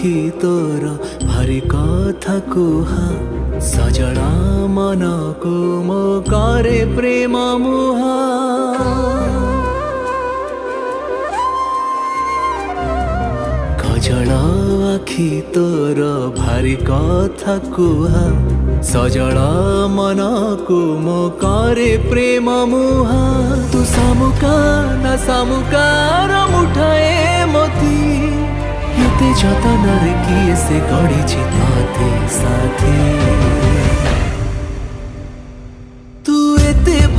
आखि तोर भारी कथा कुहा सजड़ा मन को मो करे प्रेम मुहा कजल आखि तोर भारी कथा कुहा सजड़ा मन को मो करे प्रेम मुहा तू सामुका ना सामुकार मुठाए मोती यते जतन रे किए से गढ़ी तते साथी।